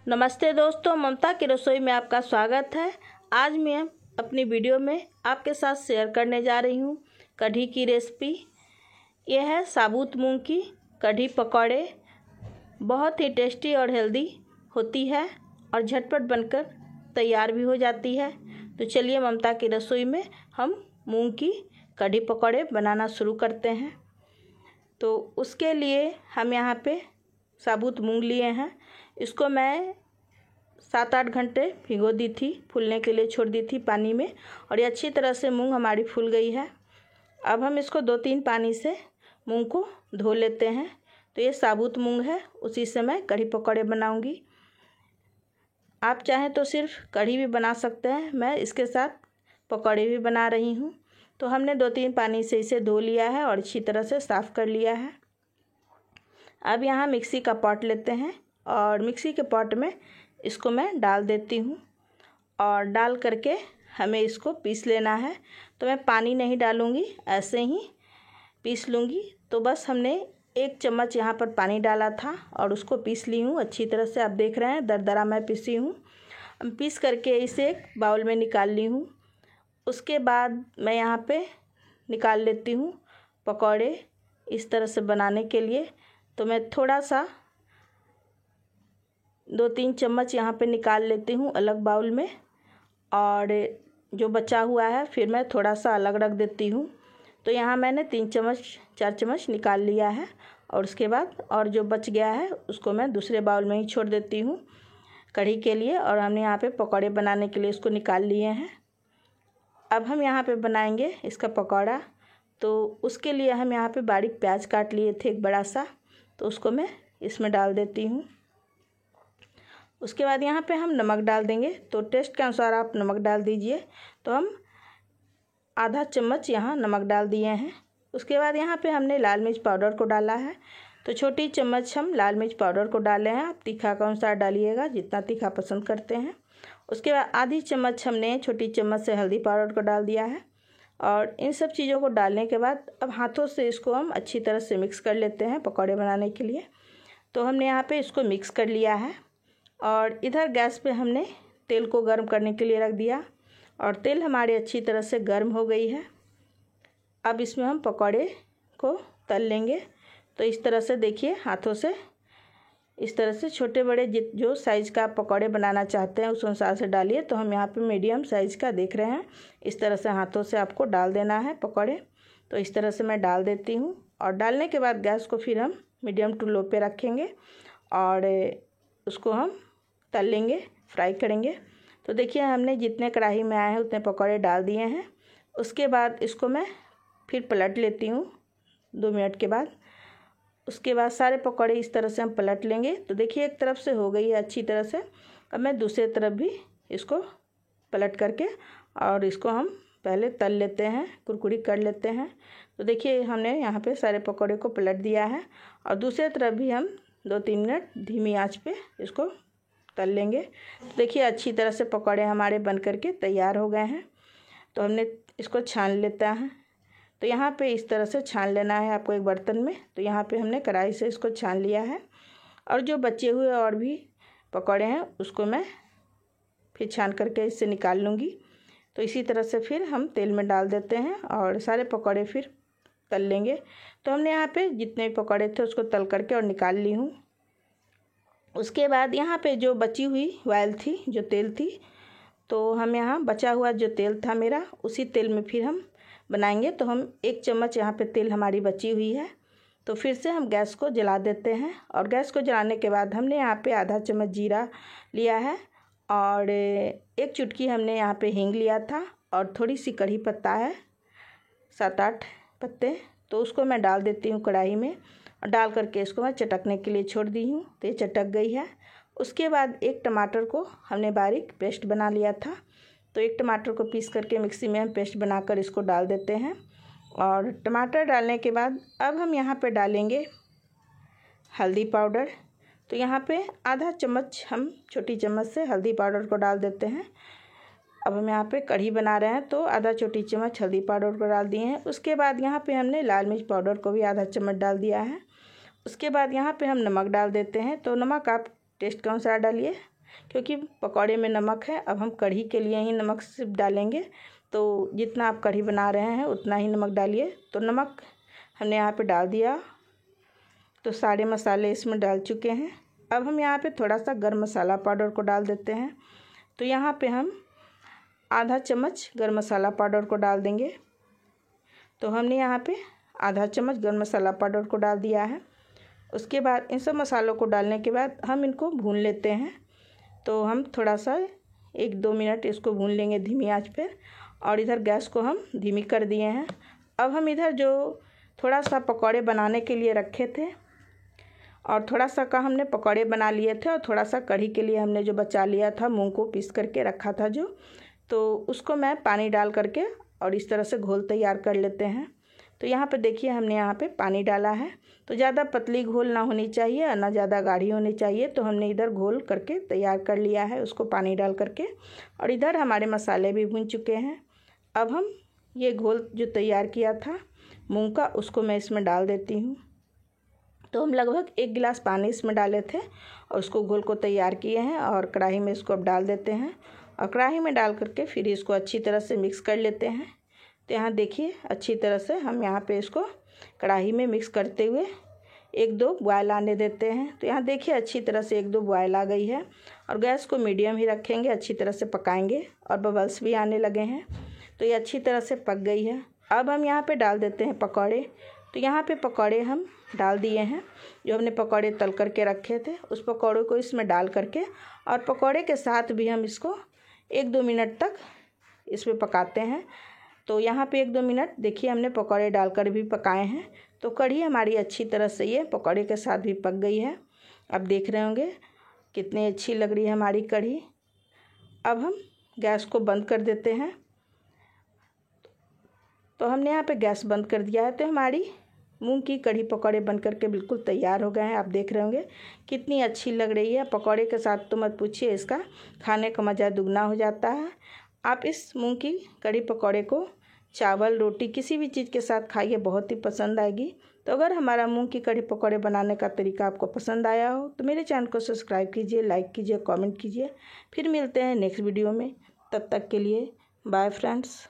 नमस्ते दोस्तों, ममता की रसोई में आपका स्वागत है। आज मैं अपनी वीडियो में आपके साथ शेयर करने जा रही हूँ कढ़ी की रेसिपी। यह है साबुत मूंग की कढ़ी पकौड़े। बहुत ही टेस्टी और हेल्दी होती है और झटपट बनकर तैयार भी हो जाती है। तो चलिए ममता की रसोई में हम मूंग की कढ़ी पकौड़े बनाना शुरू करते हैं। तो उसके लिए हम यहाँ पे साबुत मूंग लिए हैं। इसको मैं 7-8 घंटे भिगो दी थी, फूलने के लिए छोड़ दी थी पानी में, और ये अच्छी तरह से मूंग हमारी फूल गई है। अब हम इसको 2-3 पानी से मूंग को धो लेते हैं। तो ये साबुत मूंग है, उसी से मैं कढ़ी पकौड़े बनाऊंगी। आप चाहें तो सिर्फ कढ़ी भी बना सकते हैं, मैं इसके साथ पकौड़े भी बना रही हूँ। तो हमने 2-3 पानी से इसे धो लिया है और अच्छी तरह से साफ़ कर लिया है। अब यहाँ मिक्सी का पॉट लेते हैं और मिक्सी के पॉट में इसको मैं डाल देती हूँ और डाल करके हमें इसको पीस लेना है। तो मैं पानी नहीं डालूँगी, ऐसे ही पीस लूँगी। तो बस हमने 1 चम्मच यहाँ पर पानी डाला था और उसको पीस ली हूँ अच्छी तरह से। आप देख रहे हैं दरदरा मैं पीसी हूँ। अब पीस करके इसे एक बाउल में निकाल ली हूँ। उसके बाद मैं यहाँ पे निकाल लेती हूँ पकौड़े इस तरह से बनाने के लिए। तो मैं थोड़ा सा 2-3 चम्मच यहाँ पे निकाल लेती हूँ अलग बाउल में, और जो बचा हुआ है फिर मैं थोड़ा सा अलग रख देती हूँ। तो यहाँ मैंने 3-4 चम्मच निकाल लिया है, और उसके बाद और जो बच गया है उसको मैं दूसरे बाउल में ही छोड़ देती हूँ कढ़ी के लिए। और हमने यहाँ पे पकौड़े बनाने के लिए इसको निकाल लिए हैं। अब हम यहाँ पे बनाएंगे इसका पकौड़ा। तो उसके लिए हम यहाँ पे बारीक प्याज काट लिए थे एक बड़ा सा, तो उसको मैं इसमें डाल देती हूँ। उसके बाद यहाँ पे हम नमक डाल देंगे, तो टेस्ट के अनुसार आप नमक डाल दीजिए। तो हम आधा चम्मच यहाँ नमक डाल दिए हैं। उसके बाद यहाँ पे हमने लाल मिर्च पाउडर को डाला है। तो छोटी चम्मच हम लाल मिर्च पाउडर को डाले हैं। आप तीखा के अनुसार डालिएगा, जितना तीखा पसंद करते हैं। उसके बाद आधी चम्मच हमने छोटी चम्मच से हल्दी पाउडर को डाल दिया है। और इन सब चीज़ों को डालने के बाद अब हाथों से इसको हम अच्छी तरह से मिक्स कर लेते हैं पकौड़े बनाने के लिए। तो हमने यहाँ पे इसको मिक्स कर लिया है, और इधर गैस पे हमने तेल को गर्म करने के लिए रख दिया, और तेल हमारी अच्छी तरह से गर्म हो गई है। अब इसमें हम पकौड़े को तल लेंगे। तो इस तरह से देखिए, हाथों से इस तरह से छोटे बड़े जो साइज़ का पकौड़े बनाना चाहते हैं उस अनुसार से डालिए। तो हम यहाँ पे मीडियम साइज़ का देख रहे हैं, इस तरह से हाथों से आपको डाल देना है पकौड़े। तो इस तरह से मैं डाल देती हूँ, और डालने के बाद गैस को फिर हम मीडियम टू लो पे रखेंगे और उसको हम तल लेंगे, फ्राई करेंगे। तो देखिए हमने जितने कढ़ाई में आए हैं उतने पकौड़े डाल दिए हैं। उसके बाद इसको मैं फिर पलट लेती हूँ 2 मिनट के बाद। उसके बाद सारे पकौड़े इस तरह से हम पलट लेंगे। तो देखिए एक तरफ से हो गई है अच्छी तरह से। अब मैं दूसरे तरफ भी इसको पलट करके और इसको हम पहले तल लेते हैं, कुरकुरी कर लेते हैं। तो देखिए हमने यहाँ पे सारे पकौड़े को पलट दिया है, और दूसरे तरफ भी हम 2-3 मिनट धीमी आंच पे इसको तल लेंगे। तो देखिए अच्छी तरह से पकौड़े हमारे बन करके तैयार हो गए हैं। तो हमने इसको छान लेता है। तो यहाँ पे इस तरह से छान लेना है आपको एक बर्तन में। तो यहाँ पे हमने कढ़ाई से इसको छान लिया है, और जो बचे हुए और भी पकौड़े हैं उसको मैं फिर छान करके इससे निकाल लूँगी। तो इसी तरह से फिर हम तेल में डाल देते हैं और सारे पकौड़े फिर तल लेंगे। तो हमने यहाँ पे जितने पकौड़े थे उसको तल करके और निकाल ली हूँ। उसके बाद यहाँ पे जो बची हुई ऑयल थी, जो तेल थी, तो हम यहाँ बचा हुआ जो तेल था मेरा, उसी तेल में फिर हम बनाएंगे। तो हम 1 चम्मच यहाँ पे तेल हमारी बची हुई है। तो फिर से हम गैस को जला देते हैं, और गैस को जलाने के बाद हमने यहाँ पे आधा चम्मच जीरा लिया है, और 1 चुटकी हमने यहाँ पे हींग लिया था, और थोड़ी सी कढ़ी पत्ता है 7-8 पत्ते। तो उसको मैं डाल देती हूँ कढ़ाई में, और डाल करके इसको मैं चटकने के लिए छोड़ दी हूँ। तो ये चटक गई है। उसके बाद 1 टमाटर को हमने बारीक पेस्ट बना लिया था। तो 1 टमाटर को पीस करके मिक्सी में हम पेस्ट बनाकर इसको डाल देते हैं। और टमाटर डालने के बाद अब हम यहाँ पे डालेंगे हल्दी पाउडर। तो यहाँ पे आधा चम्मच हम छोटी चम्मच से हल्दी पाउडर को डाल देते हैं। अब हम यहाँ पे कढ़ी बना रहे हैं, तो आधा छोटी चम्मच हल्दी पाउडर को डाल दिए हैं। उसके बाद यहाँ पे हमने लाल मिर्च पाउडर को भी आधा चम्मच डाल दिया है। उसके बाद यहाँ पे हम नमक डाल देते हैं। तो नमक आप टेस्ट के अनुसार डालिए। क्योंकि पकौड़े में नमक है। अब हम कढ़ी के लिए ही नमक सिर्फ डालेंगे, तो जितना आप कढ़ी बना रहे हैं उतना ही नमक डालिए। तो नमक हमने यहाँ पे डाल दिया, तो सारे मसाले इसमें डाल चुके हैं। अब हम यहाँ पे थोड़ा सा गरम मसाला पाउडर को डाल देते हैं। तो यहाँ पे हम आधा चम्मच गरम मसाला पाउडर को डाल देंगे। तो हमने यहाँ पे आधा चम्मच गरम मसाला पाउडर को डाल दिया है। उसके बाद इन सब मसालों को डालने के बाद हम इनको भून लेते हैं। तो हम थोड़ा सा 1-2 मिनट इसको भून लेंगे धीमी आंच पे। और इधर गैस को हम धीमी कर दिए हैं। अब हम इधर जो थोड़ा सा पकौड़े बनाने के लिए रखे थे और थोड़ा सा का हमने पकौड़े बना लिए थे, और थोड़ा सा कढ़ी के लिए हमने जो बचा लिया था, मूंग को पीस करके रखा था जो, तो उसको मैं पानी डाल करके और इस तरह से घोल तैयार कर लेते हैं। तो यहाँ पे देखिए हमने यहाँ पे पानी डाला है। तो ज़्यादा पतली घोल ना होनी चाहिए और ना ज़्यादा गाढ़ी होनी चाहिए। तो हमने इधर घोल करके तैयार कर लिया है उसको पानी डाल करके। और इधर हमारे मसाले भी भून चुके हैं। अब हम ये घोल जो तैयार किया था मूंग का, उसको मैं इसमें डाल देती हूँ। तो हम लगभग 1 गिलास पानी इसमें डाले थे और उसको घोल को तैयार किए हैं। और कढ़ाई में इसको अब डाल देते हैं और कढ़ाई में डाल करके फिर इसको अच्छी तरह से मिक्स कर लेते हैं। तो यहाँ देखिए अच्छी तरह से हम यहाँ पे इसको कढ़ाई में मिक्स करते हुए 1-2 बॉयल आने देते हैं। तो यहाँ देखिए अच्छी तरह से 1-2 बॉयल आ गई है। और गैस को मीडियम ही रखेंगे, अच्छी तरह से पकाएंगे। और बबल्स भी आने लगे हैं, तो ये अच्छी तरह से पक गई है। अब हम यहाँ पे डाल देते हैं पकौड़े। तो यहाँ पे पकौड़े हम डाल दिए हैं, जो हमने पकौड़े तल करके रखे थे उस पकौड़े को इसमें डाल करके, और पकौड़े के साथ भी हम इसको 1-2 मिनट तक इसमें पकाते हैं। तो यहाँ पे 1-2 मिनट देखिए हमने पकौड़े डालकर भी पकाए हैं। तो कढ़ी हमारी अच्छी तरह से ये पकौड़े के साथ भी पक गई है। अब देख रहे होंगे कितनी अच्छी लग रही है हमारी कढ़ी। अब हम गैस को बंद कर देते हैं। तो हमने यहाँ पे गैस बंद कर दिया है। तो हमारी मूंग की कढ़ी पकौड़े बन करके बिल्कुल तैयार हो गए हैं। आप देख रहे होंगे कितनी अच्छी लग रही है। पकौड़े के साथ तो मत पूछिए, इसका खाने का मज़ा दुगना हो जाता है। आप इस मूंग की कढ़ी पकौड़े को चावल, रोटी, किसी भी चीज़ के साथ खाइए, बहुत ही पसंद आएगी। तो अगर हमारा मूंग की कढ़ी पकौड़े बनाने का तरीका आपको पसंद आया हो तो मेरे चैनल को सब्सक्राइब कीजिए, लाइक कीजिए, कमेंट कीजिए। फिर मिलते हैं नेक्स्ट वीडियो में। तब तक के लिए बाय फ्रेंड्स।